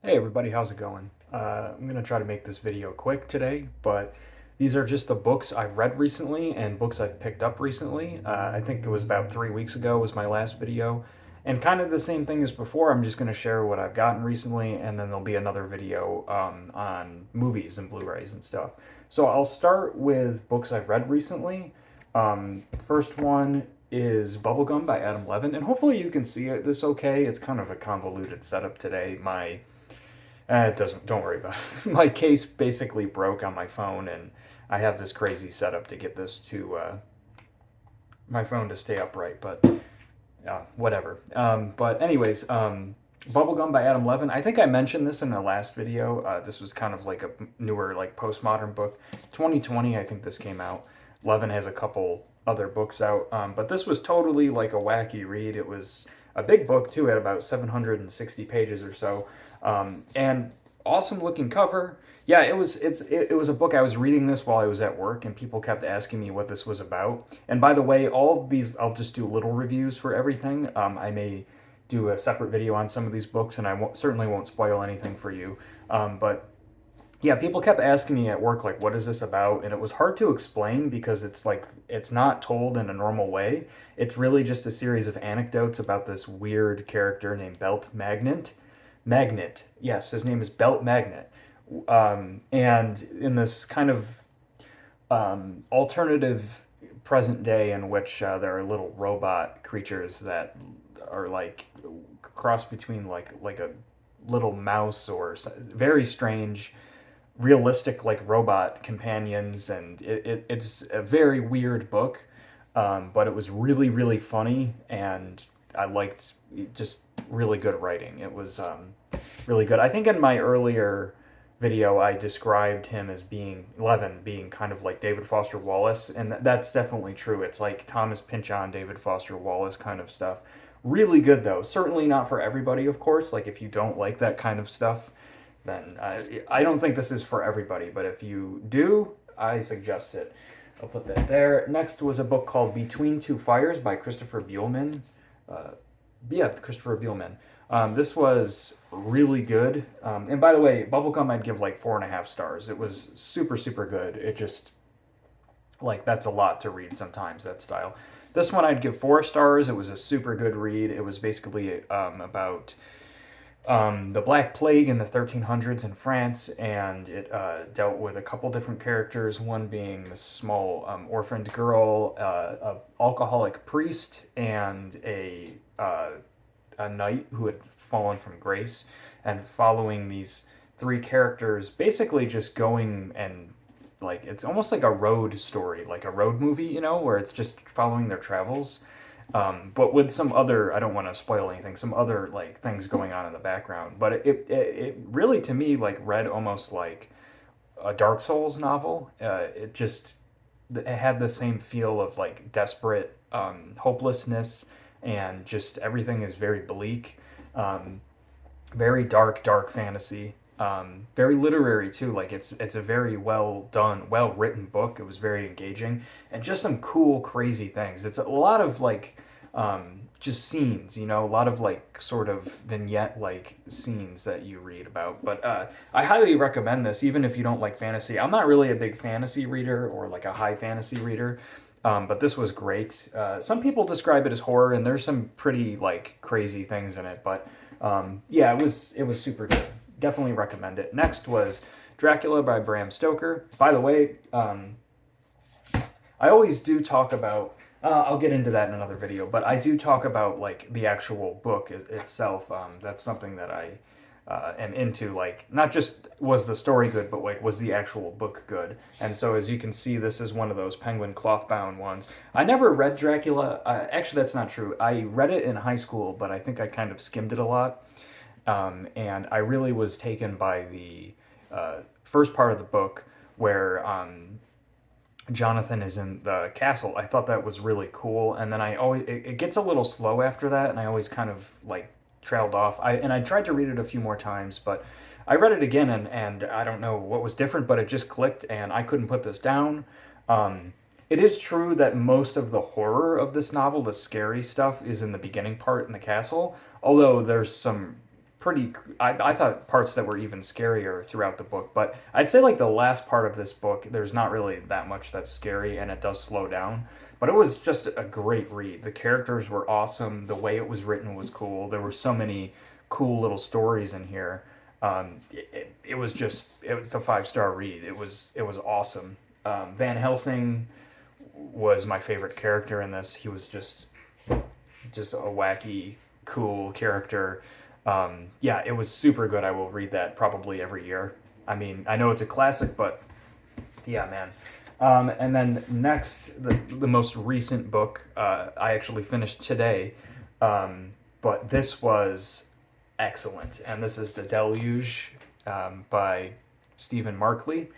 Hey everybody, how's it going? I'm gonna try to make this video quick today, but these are just the books I've read recently and books I've picked up recently. I think it was about 3 weeks ago was my last video, and kind of the same thing as before. I'm just gonna share what I've gotten recently, and then there'll be another video on movies and Blu-rays and stuff. So I'll start with books I've read recently. First one is Bubblegum by Adam Levin, and hopefully you can see this okay. It's kind of a convoluted setup today. It doesn't. Don't worry about it. My case basically broke on my phone, and I have this crazy setup to get this to my phone to stay upright. But whatever. But anyways, Bubblegum by Adam Levin. I think I mentioned this in the last video. This was kind of like a newer, like postmodern book. 2020, I think this came out. Levin has a couple other books out, but this was totally like a wacky read. It was a big book too, at about 760 pages or so, and awesome looking cover. Yeah, it was a book. I was reading this while I was at work, and people kept asking me what this was about. And by the way, all of these I'll just do little reviews for everything. I may do a separate video on some of these books, and certainly won't spoil anything for you. But yeah, people kept asking me at work, like, what is this about? And it was hard to explain because it's not told in a normal way. It's really just a series of anecdotes about this weird character named Belt Magnet. Magnet, yes, his name is Belt Magnet. And in this kind of alternative present day in which there are little robot creatures that are like cross between like a little mouse or very strange realistic like robot companions, and it's a very weird book, but it was really really funny, and I liked just really good writing. It was really good. I think in my earlier video I described him as being Levin being kind of like David Foster Wallace, and that's definitely true. It's like Thomas Pynchon, David Foster Wallace kind of stuff. Really good though. Certainly not for everybody, of course. Like if you don't like that kind of stuff, then I don't think this is for everybody, but if you do, I suggest it. I'll put that there. Next was a book called Between Two Fires by Christopher Buehlman. Christopher Buehlman. This was really good. And by the way, Bubblegum I'd give like 4.5 stars. It was super, super good. It just, like, that's a lot to read sometimes, that style. This one I'd give 4 stars. It was a super good read. It was basically about the Black Plague in the 1300s in France, and it dealt with a couple different characters, one being this small orphaned girl, a alcoholic priest, and a knight who had fallen from grace, and following these three characters basically just going and, like, it's almost like a road story, like a road movie, where it's just following their travels, but with some other, I don't want to spoil anything, some other like things going on in the background. But it really, to me, like read almost like a Dark Souls novel. It had the same feel of like desperate hopelessness, and just everything is very bleak, very dark fantasy. Very literary too. Like it's a very well done, well written book. It was very engaging, and just some cool, crazy things. It's a lot of like just scenes, a lot of like sort of vignette like scenes that you read about. But I highly recommend this, even if you don't like fantasy. I'm not really a big fantasy reader or like a high fantasy reader. But this was great. Some people describe it as horror, and there's some pretty like crazy things in it. But yeah, it was super good. Definitely recommend it. Next was Dracula by Bram Stoker. By the way, I always do talk about. I'll get into that in another video, but I do talk about like the actual book itself. That's something that I am into. Like, not just was the story good, but like was the actual book good. And so, as you can see, this is one of those Penguin cloth-bound ones. I never read Dracula. Actually, that's not true. I read it in high school, but I think I kind of skimmed it a lot. And I really was taken by the first part of the book where Jonathan is in the castle. I thought that was really cool, and then it gets a little slow after that, and I always kind of like trailed off. I tried to read it a few more times, but I read it again, and I don't know what was different, but it just clicked, and I couldn't put this down. It is true that most of the horror of this novel, the scary stuff, is in the beginning part in the castle, although there's some pretty. I thought parts that were even scarier throughout the book, but I'd say like the last part of this book, there's not really that much that's scary, and it does slow down. But it was just a great read. The characters were awesome. The way it was written was cool. There were so many cool little stories in here. It was just it was a 5-star read. It was awesome. Van Helsing was my favorite character in this. He was just a wacky, cool character. Yeah, it was super good. I will read that probably every year. I mean, I know it's a classic, but yeah, man. And then next, the most recent book I actually finished today, but this was excellent. And this is The Deluge by Stephen Markley.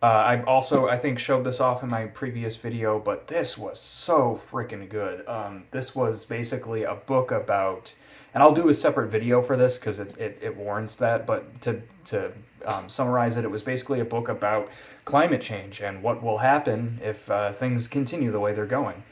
I think, showed this off in my previous video, but this was so freaking good. This was basically a book about, and I'll do a separate video for this because it warrants that, but to summarize it, it was basically a book about climate change and what will happen if things continue the way they're going.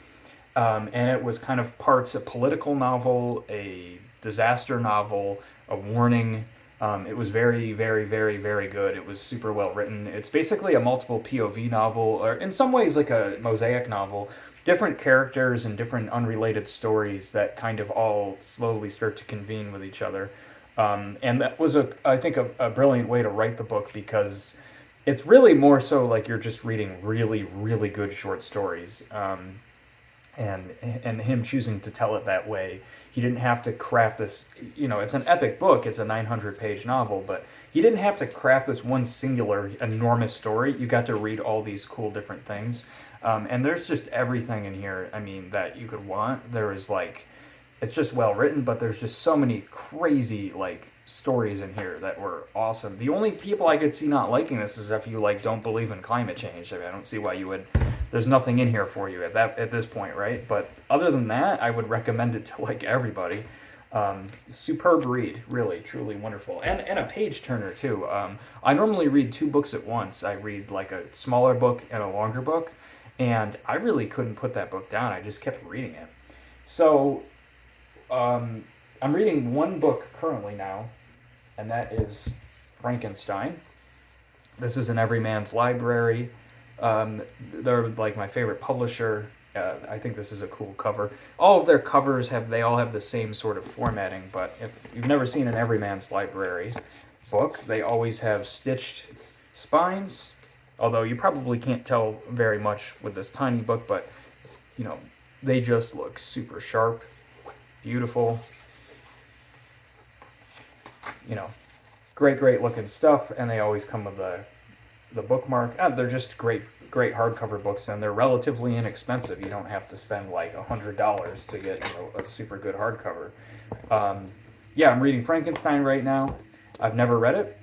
And it was kind of parts a political novel, a disaster novel, a warning. It was very, very, very, very good. It was super well written. It's basically a multiple POV novel, or in some ways like a mosaic novel. Different characters and different unrelated stories that kind of all slowly start to convene with each other. And that was, I think, a brilliant way to write the book because it's really more so like you're just reading really, really good short stories. And him choosing to tell it that way, he didn't have to craft this. It's an epic book. It's a 900-page novel, but he didn't have to craft this one singular enormous story. You got to read all these cool different things, and there's just everything in here. I mean, that you could want. There is like, it's just well written, but there's just so many crazy like stories in here that were awesome. The only people I could see not liking this is if you like don't believe in climate change. I mean, I don't see why you would. There's nothing in here for you at this point, right? But other than that, I would recommend it to like everybody. Superb read, really, truly wonderful, and a page turner too. I normally read 2 books at once. I read like a smaller book and a longer book, and I really couldn't put that book down. I just kept reading it. So I'm reading one book currently now, and that is Frankenstein. This is in Everyman's Library. They're like my favorite publisher. I think this is a cool cover. All of their covers they all have the same sort of formatting, but if you've never seen an Everyman's Library book, they always have stitched spines, although you probably can't tell very much with this tiny book, but they just look super sharp, beautiful, great looking stuff, and they always come with the bookmark. They're just great hardcover books, and they're relatively inexpensive. You don't have to spend like $100 to get a super good hardcover. Yeah, I'm reading Frankenstein right now. I've never read it,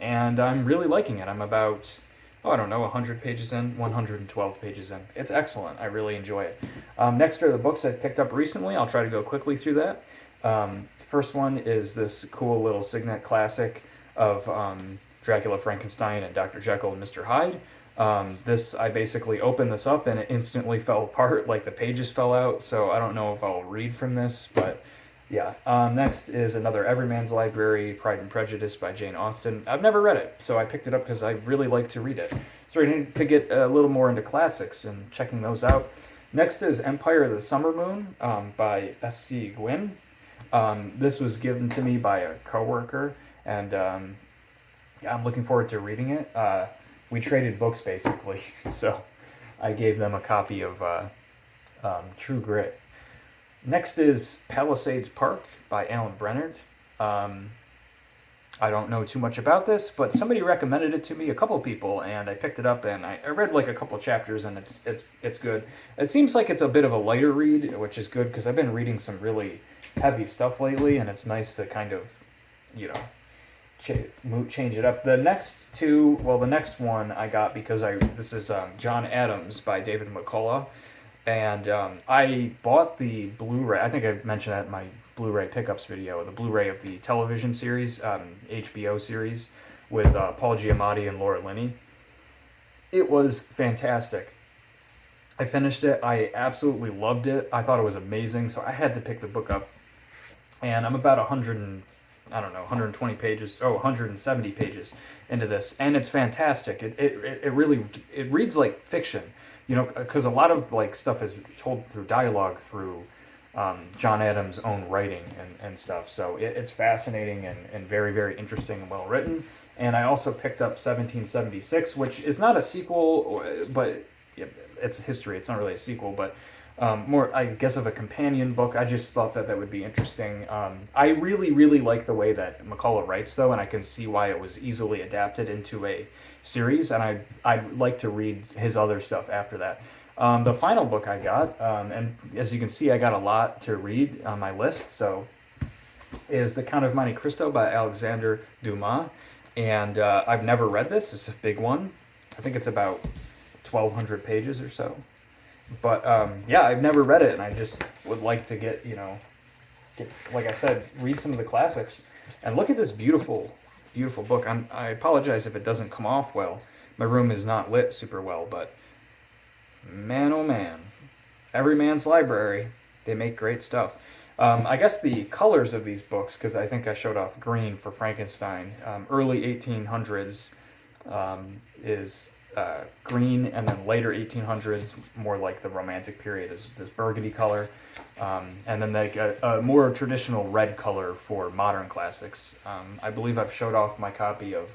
and I'm really liking it. I'm about, I don't know, 100 pages in, 112 pages in. It's excellent. I really enjoy it. Next are the books I've picked up recently. I'll try to go quickly through that. First one is this cool little Signet classic of Dracula, Frankenstein, and Dr. Jekyll and Mr. Hyde. I basically opened this up and it instantly fell apart, like the pages fell out, so I don't know if I'll read from this, but yeah. Next is another Everyman's Library, Pride and Prejudice by Jane Austen. I've never read it, so I picked it up because I really like to read it. Starting to get a little more into classics and checking those out. Next is Empire of the Summer Moon by S.C. Gwynne. This was given to me by a coworker, and yeah, I'm looking forward to reading it. We traded books basically, so I gave them a copy of True Grit. Next is Palisades Park by Alan Brennard. I don't know too much about this, but somebody recommended it to me, a couple people, and I picked it up and I read like a couple chapters, and it's good. It seems like it's a bit of a lighter read, which is good because I've been reading some really heavy stuff lately, and it's nice to kind of, change it up. The next one I got because this is John Adams by David McCullough, and I bought the Blu-ray. I think I mentioned that in my Blu-ray pickups video, the Blu-ray of the television series, HBO series with Paul Giamatti and Laura Linney. It was fantastic. I finished it. I absolutely loved it. I thought it was amazing, so I had to pick the book up. And I'm about I don't know, 120 pages, 170 pages into this, and it's fantastic. It really, it reads like fiction, you know, because a lot of like stuff is told through dialogue through John Adams' own writing and stuff. So it's fascinating and very, very interesting and well written. And I also picked up 1776, which is not a sequel, but it's history. It's not really a sequel, but more, I guess, of a companion book. I just thought that that would be interesting. I really, really like the way that McCullough writes, though, and I can see why it was easily adapted into a series, and I'd like to read his other stuff after that. The final book I got, and as you can see, I got a lot to read on my list, so is The Count of Monte Cristo by Alexander Dumas. And I've never read this. It's a big one. I think it's about 1,200 pages or so. But yeah, I've never read it, and I just would like to get, like I said, read some of the classics. And look at this beautiful, beautiful book. I apologize if it doesn't come off well. My room is not lit super well, but man, oh man. Every man's library. They make great stuff. I guess the colors of these books, because I think I showed off green for Frankenstein, early 1800s is green, and then later 1800s, more like the Romantic period, is this burgundy color. And then like a more traditional red color for modern classics. I believe I've showed off my copy of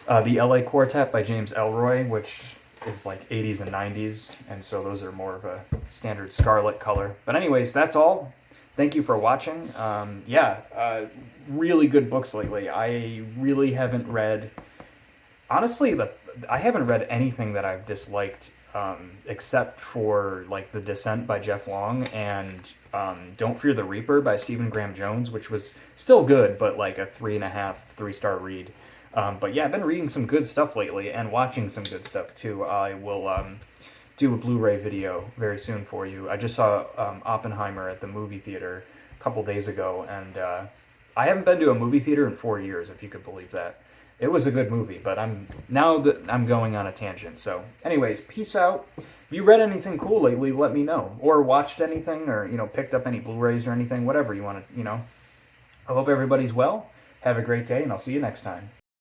the LA Quartet by James Elroy, which is like 80s and 90s, and so those are more of a standard scarlet color. But anyways, that's all. Thank you for watching. Really good books lately. I really haven't read, honestly, I haven't read anything that I've disliked, except for like The Descent by Jeff Long and Don't Fear the Reaper by Stephen Graham Jones, which was still good, but like a 3.5, 3-star read. But yeah, I've been reading some good stuff lately and watching some good stuff too. I will do a Blu-ray video very soon for you. I just saw Oppenheimer at the movie theater a couple days ago, and I haven't been to a movie theater in 4 years, if you could believe that. It was a good movie, but I'm going on a tangent. So anyways, peace out. If you read anything cool lately, let me know. Or watched anything, or picked up any Blu-rays or anything, whatever you want to, I hope everybody's well. Have a great day, and I'll see you next time.